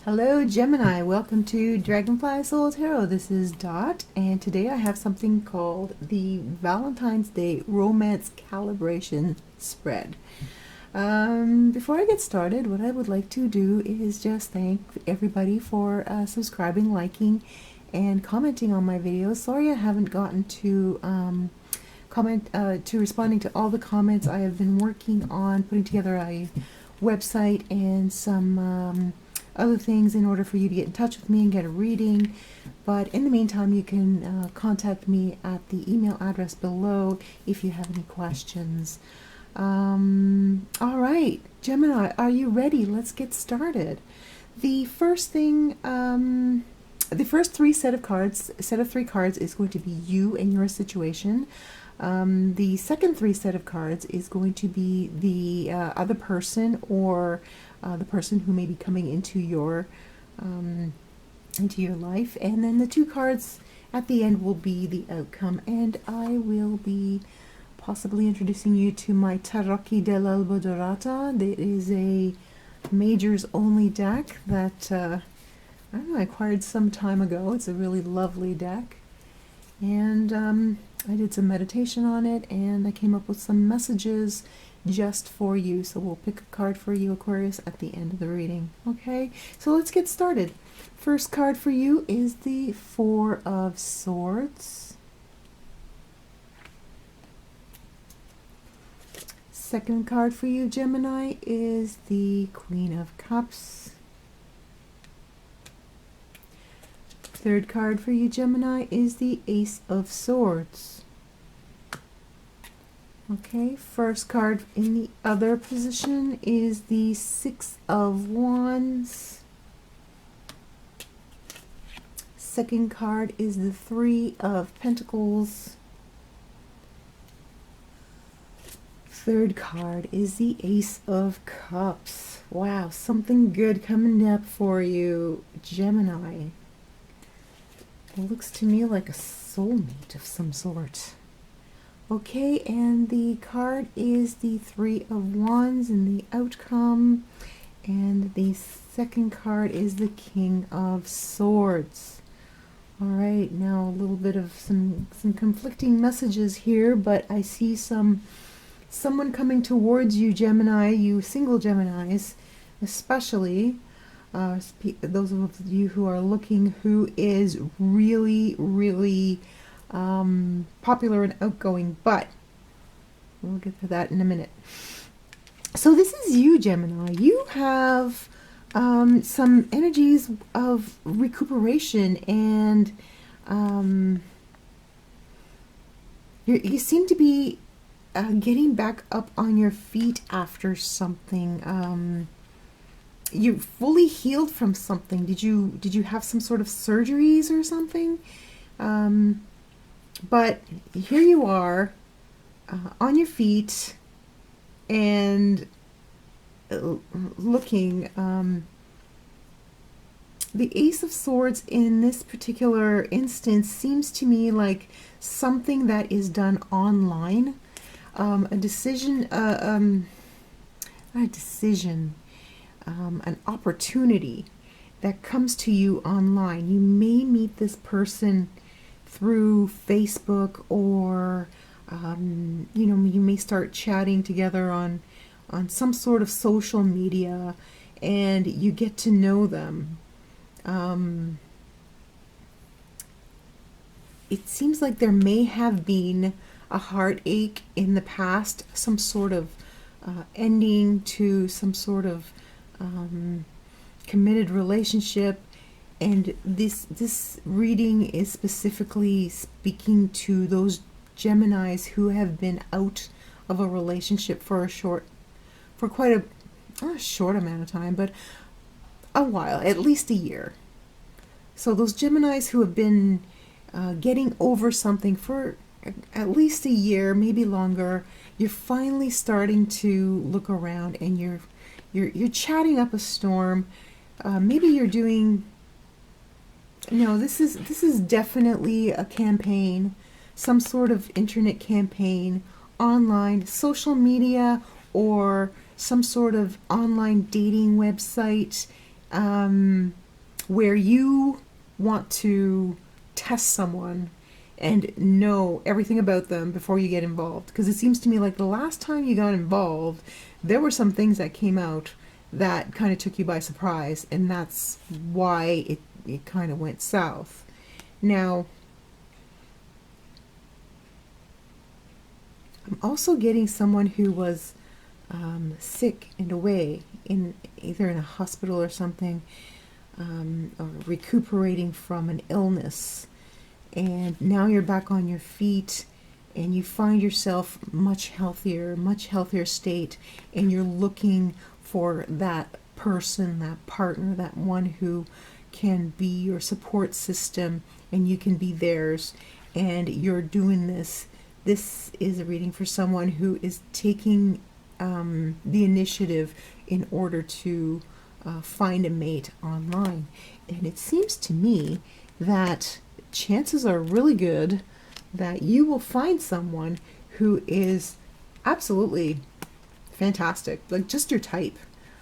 Hello Gemini, welcome to Dragonfly Soul Tarot. This is Dot, and today I have something called the Valentine's Day Romance Calibration Spread. Before I get started, what I would like to do is just thank everybody for subscribing, liking, and commenting on my videos. Sorry I haven't gotten to responding to all the comments. I have been working on putting together a website and some other things in order for you to get in touch with me and get a reading. But in the meantime, you can contact me at the email address below if you have any questions. All right, Gemini, are you ready? Let's get started. The first thing, the first set of three cards is going to be you and your situation. The second set of cards is going to be the other person, or the person who may be coming into your life, and then the two cards at the end will be the outcome. And I will be possibly introducing you to my Tarocchi dell'Alba Dorata. It is a majors only deck that I don't know, I acquired some time ago. It's a really lovely deck, and I did some meditation on it, and I came up with some messages just for you. So we'll pick a card for you, Aquarius, at the end of the reading. Okay, so let's get started. First card for you is the Four of Swords. Second card for you, Gemini, is the Queen of Cups. Third card for you, Gemini, is the Ace of Swords. Okay, first card in the other position is the Six of Wands. Second card is the Three of Pentacles. Third card is the Ace of Cups. Wow, something good coming up for you, Gemini. It looks to me like a soulmate of some sort. Okay, and the card is the Three of Wands in the outcome, and the second card is the King of Swords. All right, now a little bit of some conflicting messages here, but I see someone coming towards you, Gemini, you single Geminis, especially those of you who are looking, who is really popular and outgoing, but we'll get to that in a minute. So this is you, Gemini. You have some energies of recuperation, and you seem to be getting back up on your feet after something. You're fully healed from something. Did you have some sort of surgeries or something? But here you are on your feet and looking. The Ace of Swords in this particular instance seems to me like something that is done online. A decision, an opportunity that comes to you online. You may meet this person through Facebook, or you may start chatting together on some sort of social media, and you get to know them. It seems like there may have been a heartache in the past, some sort of ending to some sort of committed relationship. And this reading is specifically speaking to those Geminis who have been out of a relationship for quite a not a short amount of time, but a while, at least a year. So those Geminis who have been getting over something for at least a year, maybe longer, you're finally starting to look around, and you're chatting up a storm. Maybe you're doing. No, this is definitely a campaign, some sort of internet campaign, online, social media, or some sort of online dating website, where you want to test someone and know everything about them before you get involved. Because it seems to me like the last time you got involved, there were some things that came out that kind of took you by surprise, and that's why it kind of went south. Now, I'm also getting someone who was sick and away, either in a hospital or something, or recuperating from an illness. And now you're back on your feet and you find yourself much healthier state, and you're looking for that person, that partner, that one who can be your support system and you can be theirs. And you're doing this. This is a reading for someone who is taking the initiative in order to find a mate online. And it seems to me that chances are really good that you will find someone who is absolutely fantastic, like just your type.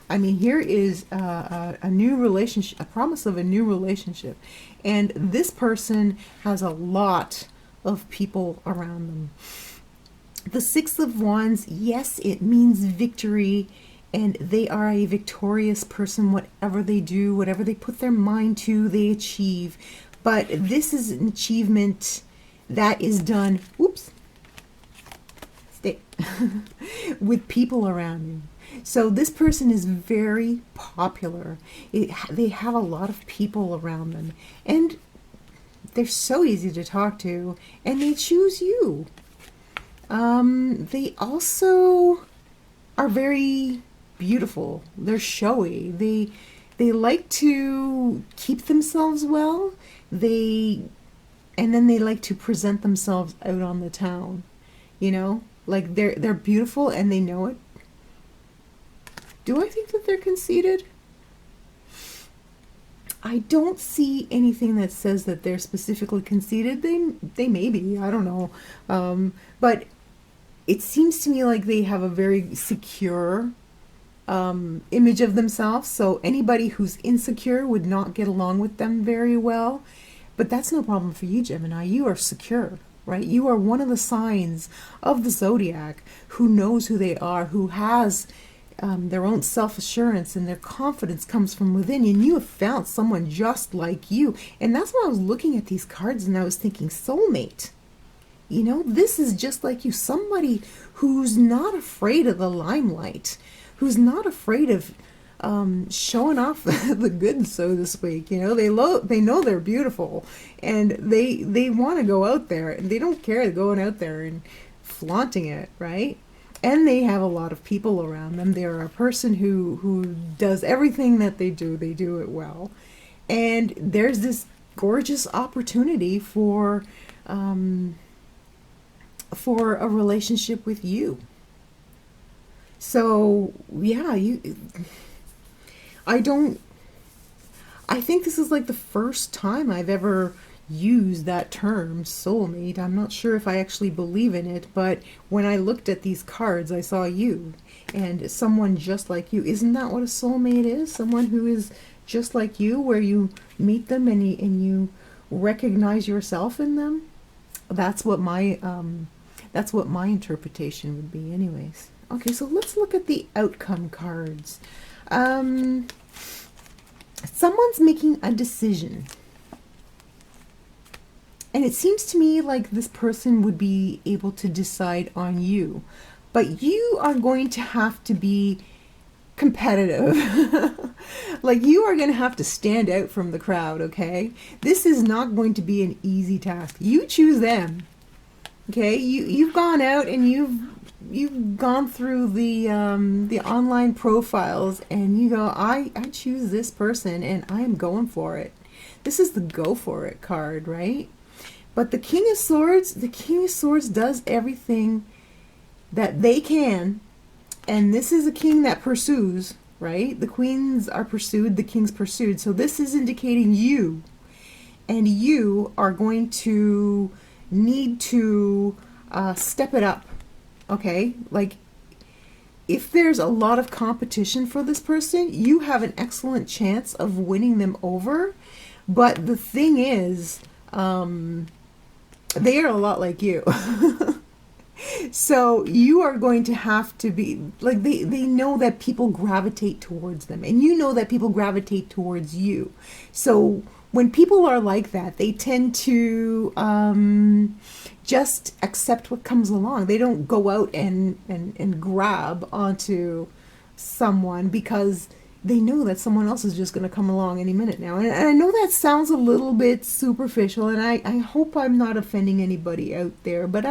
I mean, here is a new relationship, a promise of a new relationship. And this person has a lot of people around them. The Six of Wands, yes, it means victory, and they are a victorious person. Whatever they do, whatever they put their mind to, they achieve. But this is an achievement that is done, with people around you. So this person is very popular. They have a lot of people around them, and they're so easy to talk to, and they choose you. They also are very beautiful. They're showy. They like to keep themselves well. And then they like to present themselves out on the town. You know, like they're beautiful and they know it. Do I think that they're conceited? I don't see anything that says that they're specifically conceited. They may be, I don't know. But it seems to me like they have a very secure image of themselves. So anybody who's insecure would not get along with them very well. But that's no problem for you, Gemini. You are secure, right? You are one of the signs of the zodiac who knows who they are, who has their own self-assurance, and their confidence comes from within. And you have found someone just like you. And that's why I was looking at these cards and I was thinking soulmate. You know, this is just like you. Somebody who's not afraid of the limelight, who's not afraid of showing off the goods, so to speak. You know, they know they're beautiful, and they want to go out there, and they don't care going out there and flaunting it, right? And they have a lot of people around them. They're a person who does everything that they do it well. And there's this gorgeous opportunity for a relationship with you. So yeah, I think this is like the first time I've ever used that term, soulmate. I'm not sure if I actually believe in it, but when I looked at these cards, I saw you and someone just like you. Isn't that what a soulmate is? Someone who is just like you, where you meet them and you recognize yourself in them. That's what my interpretation would be, anyways. Okay, so let's look at the outcome cards. Someone's making a decision. And it seems to me like this person would be able to decide on you. But you are going to have to be competitive. Like you are going to have to stand out from the crowd, okay? This is not going to be an easy task. You choose them. Okay? You've gone out and you've gone through the online profiles, and you go, I choose this person and I'm going for it. This is the go for it card, right? But the King of Swords does everything that they can, and this is a king that pursues, right? The queens are pursued, the king's pursued. So this is indicating you, and you are going to need to step it up. Okay, like if there's a lot of competition for this person, you have an excellent chance of winning them over. But the thing is, they are a lot like you. So you are going to have to be like, they know that people gravitate towards them, and you know that people gravitate towards you. So when people are like that, they tend to just accept what comes along. They don't go out and grab onto someone because they know that someone else is just going to come along any minute now. And I know that sounds a little bit superficial, and I hope I'm not offending anybody out there, but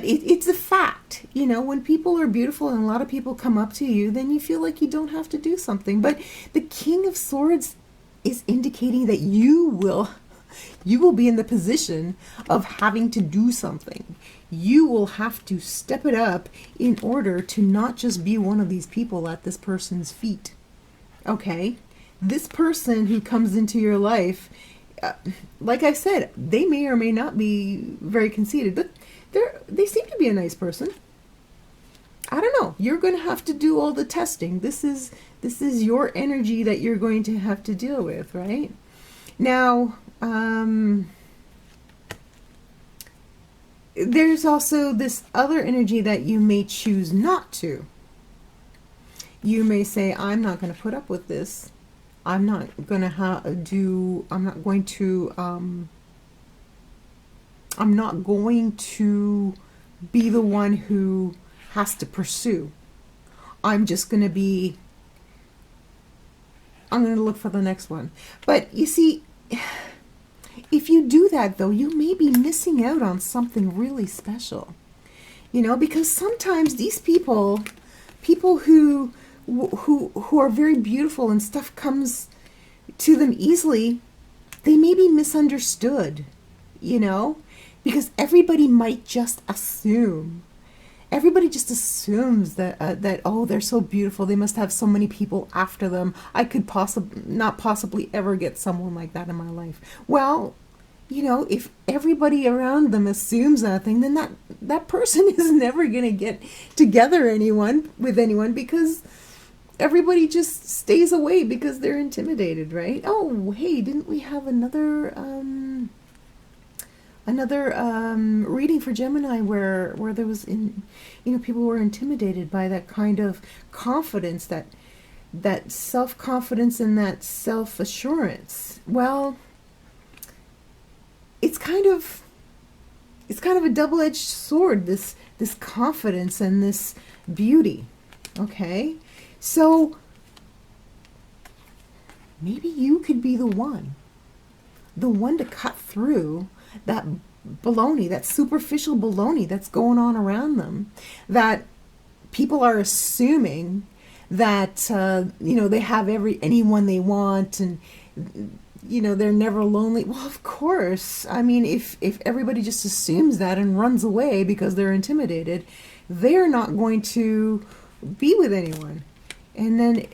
it's a fact. You know, when people are beautiful and a lot of people come up to you, then you feel like you don't have to do something. But the King of Swords is indicating that you will be in the position of having to do something. You will have to step it up in order to not just be one of these people at this person's feet. Okay? This person who comes into your life, like I said, they may or may not be very conceited, but they seem to be a nice person. I don't know. You're going to have to do all the testing. This is your energy that you're going to have to deal with, right? Now, there's also this other energy that you may choose not to. You may say, I'm not going to put up with this. I'm not going to I'm not going to be the one who has to pursue. I'm just going to be, I'm going to look for the next one. But you see, if you do that though, you may be missing out on something really special. You know, because sometimes these people who are very beautiful and stuff comes to them easily, they may be misunderstood, you know, because everybody might just assume. Everybody just assumes that oh, they're so beautiful, they must have so many people after them. I could not possibly ever get someone like that in my life. Well, you know, if everybody around them assumes that thing, then that person is never going to get together with anyone because everybody just stays away because they're intimidated, right? Oh, hey, didn't we have another reading for Gemini where there was people were intimidated by that kind of confidence, that self-confidence and that self-assurance. Well, it's kind of a double-edged sword, this confidence and this beauty. Okay? So maybe you could be the one to cut through that baloney, that superficial baloney that's going on around them, that people are assuming that they have anyone they want, and they're never lonely. Well, of course. I mean, if everybody just assumes that and runs away because they're intimidated, they're not going to be with anyone. And then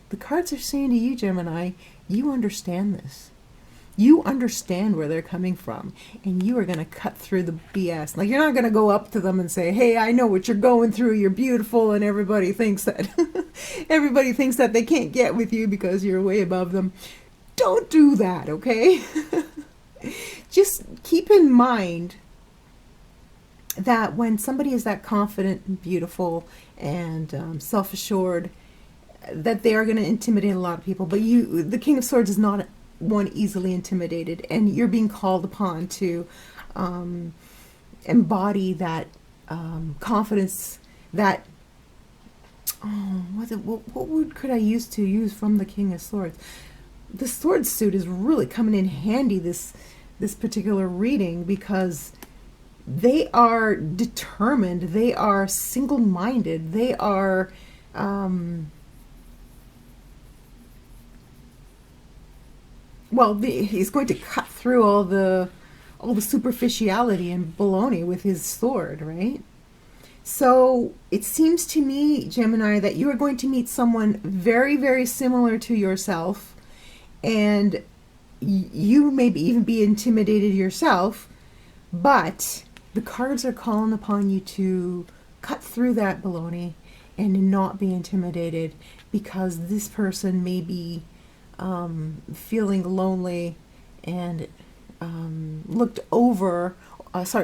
the cards are saying to you, Gemini, you understand this. You understand where they're coming from, and you are going to cut through the BS. Like, you're not going to go up to them and say, hey, I know what you're going through. You're beautiful, and everybody thinks that they can't get with you because you're way above them. Don't do that, okay? Just keep in mind that when somebody is that confident and beautiful and self-assured, that they are going to intimidate a lot of people. But the King of Swords is not one easily intimidated, and you're being called upon to embody that confidence, that what word could I use from the King of Swords? The sword suit is really coming in handy this particular reading, because they are determined, they are single-minded, they are he's going to cut through all the superficiality and baloney with his sword, right? So it seems to me, Gemini, that you are going to meet someone very, very similar to yourself, and you may even be intimidated yourself, but the cards are calling upon you to cut through that baloney and not be intimidated, because this person may be feeling lonely and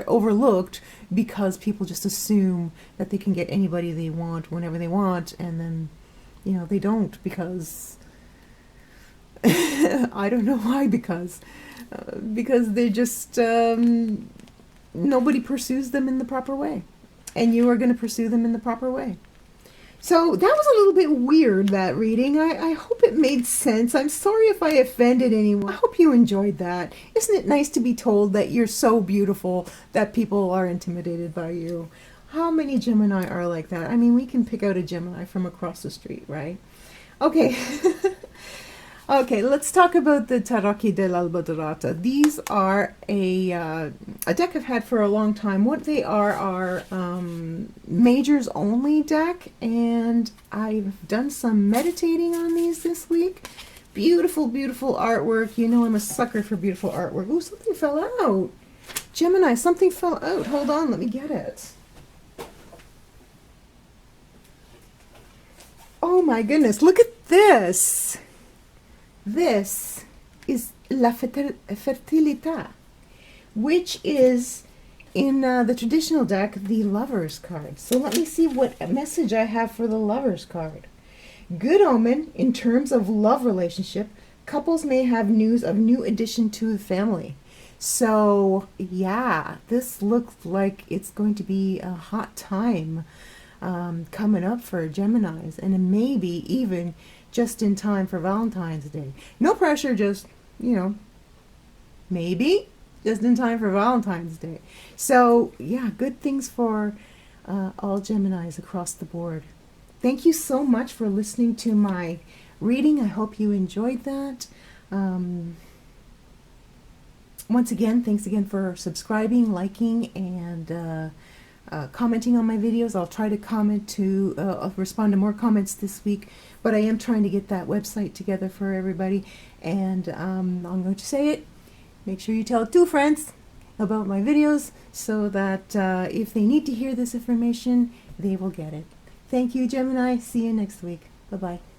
overlooked, because people just assume that they can get anybody they want whenever they want, and then, you know, they don't, because I don't know why, because they just nobody pursues them in the proper way, and you are going to pursue them in the proper way. So that was a little bit weird, that reading. I hope it made sense. I'm sorry if I offended anyone. I hope you enjoyed that. Isn't it nice to be told that you're so beautiful that people are intimidated by you? How many Gemini are like that? I mean, we can pick out a Gemini from across the street, right? Okay. Okay, let's talk about the Tarocchi dell'Alba Dorata. These are a deck I've had for a long time. What they are majors only deck, and I've done some meditating on these this week. Beautiful, beautiful artwork. You know I'm a sucker for beautiful artwork. Oh, something fell out. Gemini, something fell out. Hold on, let me get it. Oh my goodness, look at this. This is La Fertilità, which is in the traditional deck the Lover's card. So let me see what message I have for the Lover's card. Good omen in terms of love relationship. Couples may have news of new addition to the family. So yeah, this looks like it's going to be a hot time coming up for Geminis, and maybe even just in time for Valentine's Day. No pressure, just, you know, maybe just in time for Valentine's Day. So yeah, good things for all Geminis across the board. Thank you so much for listening to my reading. I hope you enjoyed that. Once again, thanks again for subscribing, liking, and commenting on my videos. I'll try to I'll respond to more comments this week, but I am trying to get that website together for everybody, and I'm going to say it. Make sure you tell 2 friends about my videos, so that if they need to hear this information, they will get it. Thank you, Gemini. See you next week. Bye-bye.